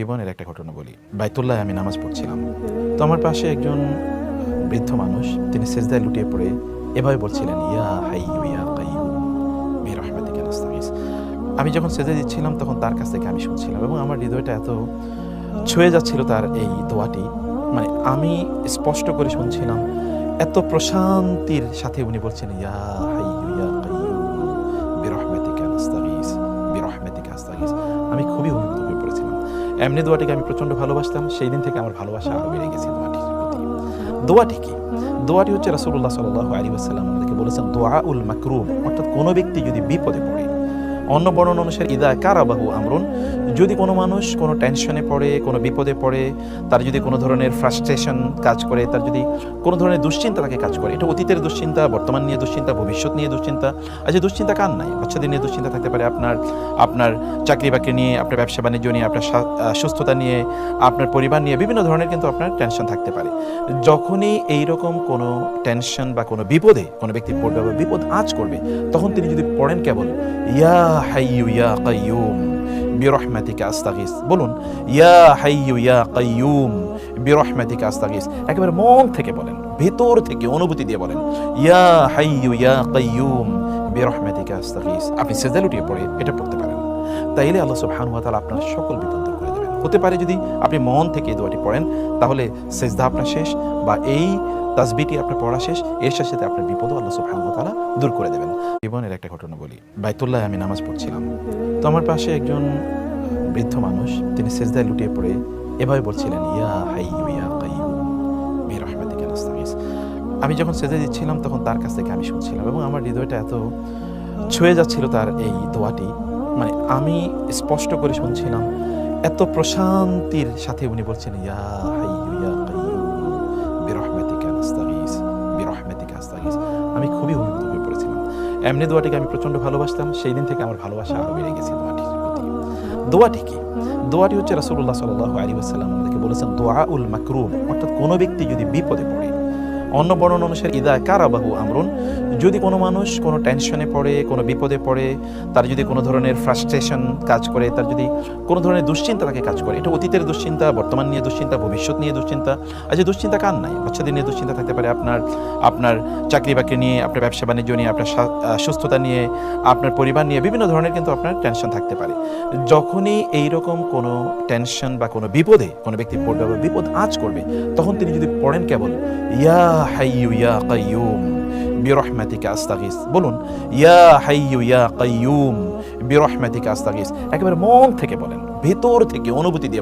জীবনের একটা ঘটনা বলি। বাইতুল্লাহে আমি নামাজ পড়ছিলাম। তো আমার পাশে একজন বৃদ্ধ মানুষ, তিনি সিজদায় লুটিয়ে পড়ে এভাবে বলছিলেন, ইয়া হাইয়্যু ইয়া কাইয়্যুম বিরহমাতিকা নাস্তাগীস। আমি যখন সিজদা দিচ্ছিলাম তখন তার কাছ থেকে আমি শুনছিলাম এবং আমার হৃদয়টা এত ছুঁয়ে যাচ্ছিল তার এই দোয়াটি, মানে আমি স্পষ্ট করে শুনছিলাম। এত প্রশান্তির সাথে উনি বলছেন, ইয়া হাইয়্যু ইয়া কাইয়্যুম বিরহমাতিকা নাস্তাগীস বিরহমাতিকা আস্তাগীস। আমি খুবই অভিভূত হয়ে পড়েছিলাম। এমনি দোয়াটিকে আমি প্রচণ্ড ভালোবাসতাম। সেই দিন থেকে আমার ভালোবাসা আরও বেড়ে গেছে দোয়াটির প্রতি। দোয়াটি কি? দোয়াটি হচ্ছে রাসূলুল্লাহ সাল্লাল্লাহু আলাইহি ওয়াসাল্লাম আমাদেরকে বলেছেন, দুআউল মাকরুব, অর্থাৎ কোনো ব্যক্তি যদি বিপদে পড়ে, অন্য বর্ণনা অনুসারে ইদা কারাবাহু আমরুন, যদি কোনো মানুষ কোনো টেনশনে পড়ে, কোনো বিপদে পড়ে, তার যদি কোনো ধরনের ফ্রাস্ট্রেশন কাজ করে, তার যদি কোনো ধরনের দুশ্চিন্তা তাকে কাজ করে, এটা অতীতের দুশ্চিন্তা, বর্তমান নিয়ে দুশ্চিন্তা, ভবিষ্যৎ নিয়ে দুশ্চিন্তা। আচ্ছা, দুশ্চিন্তা কার নাই? বাচ্চাদের নিয়ে দুশ্চিন্তা থাকতে পারে, আপনার চাকরি বাকরি নিয়ে, আপনার ব্যবসা বাণিজ্য নিয়ে, আপনার সুস্থতা নিয়ে, আপনার পরিবার নিয়ে বিভিন্ন ধরনের কিন্তু আপনার টেনশন থাকতে পারে। যখনই এইরকম কোনো টেনশন বা কোনো বিপদে কোনো ব্যক্তি পড়বে বা বিপদ আঁচ করবে, তখন তিনি যদি পড়েন কেবল ইয়া হাইয়্যু ইয়া কাইয়্যুম বিরহমাতিকা আস্তাগীস, বলুন ইয়া হাইয়্যু ইয়া কাইয়্যুম বিরহমাতিকা আস্তাগীস। একেবারে মন থেকে বলেন, ভেতর থেকে অনুভূতি দিয়ে বলেন, ইয়া হাইয়্যু ইয়া কাইয়্যুম বিরহমাতিকা আস্তাগীস। আপনি সিজদায় লুটিয়ে পড়ে এটা পড়তে পারেন। তাইলে আল্লাহ সুবহানাহু ওয়া তাআলা আপনার সকল বিপদ দূর করে দেবেন। হতে পারে যদি আপনি মন থেকে এই দোয়াটি পড়েন, তাহলে সিজদা আপনার শেষ বা এই তাসবিহটি আপনার পড়া শেষ, এর সাথে আপনার বিপদও আল্লাহ সুবহানাহু ওয়া তাআলা দূর করে দেবেন। জীবনের একটা ঘটনা বলি। বাইতুল্লাহে আমি নামাজ পড়ছিলাম। তো আমার পাশে একজন বৃদ্ধ মানুষ, তিনি সিজদায় লুটিয়ে পড়ে এভাবে বলছিলেন, ইয়া হাইয়্যু ইয়া কাইয়্যুম বিরহমাতিকা নাস্তাগীস। আমি যখন সিজদা দিচ্ছিলাম তখন তার কাছ থেকে আমি শুনছিলাম এবং আমার হৃদয়টা এত ছুঁয়ে যাচ্ছিল তার এই দোয়াটি, মানে আমি স্পষ্ট করে শুনছিলাম। এত প্রশান্তির সাথে উনি বলছেন, ইয়া হাইয়্যু ইয়া কাইয়্যুম বিরহমাতিকা নাস্তাগীস বিরহমাতিকা আস্তাগীস। আমি খুবই অভিভূত হয়ে পড়েছিলাম। এমনি দোয়াটিকে আমি প্রচণ্ড ভালোবাসতাম। সেই দিন থেকে আমার ভালোবাসা আরও বেড়ে গেছে দোয়াটির প্রতি। দোয়াটি কি? দোয়াটি হচ্ছে রাসূলুল্লাহ সাল্লাল্লাহু আলাইহি ওয়াসাল্লাম আমাদেরকে বলেছেন, দুআউল মাকরুব, অর্থাৎ কোনো ব্যক্তি যদি বিপদে পড়ে, অন্য বর্ণনা অনুসারে ইদা কারাবাহু আমরুন, যদি কোনো মানুষ কোনো টেনশনে পড়ে, কোনো বিপদে পড়ে, তার যদি কোনো ধরনের ফ্রাস্ট্রেশন কাজ করে, তার যদি কোনো ধরনের দুশ্চিন্তা তাকে কাজ করে, এটা অতীতের দুশ্চিন্তা, বর্তমান নিয়ে দুশ্চিন্তা, ভবিষ্যৎ নিয়ে দুশ্চিন্তা। আচ্ছা, দুশ্চিন্তা কার নাই? বাচ্চাদের নিয়ে দুশ্চিন্তা থাকতে পারে, আপনার চাকরি বাকরি নিয়ে, আপনার ব্যবসা বাণিজ্য নিয়ে, আপনার সুস্থতা নিয়ে, আপনার পরিবার নিয়ে বিভিন্ন ধরনের কিন্তু আপনার টেনশন থাকতে পারে। যখনই এইরকম কোনো টেনশন বা কোনো বিপদে কোনো ব্যক্তি পড়বে বা বিপদ আঁচ করবে, তখন তিনি যদি পড়েন কেবল ইয়া হাইয়্যু ইয়া কাইয়্যুম বিরহমাতিকা আস্তাগীস, বলুন ইয়া হাইয়্যু ইয়া কাইয়্যুম বিরহমাতিকা আস্তাগীস। একেবারে মন থেকে বলেন, ভেতর থেকে অনুভূতি দিয়ে বলেন।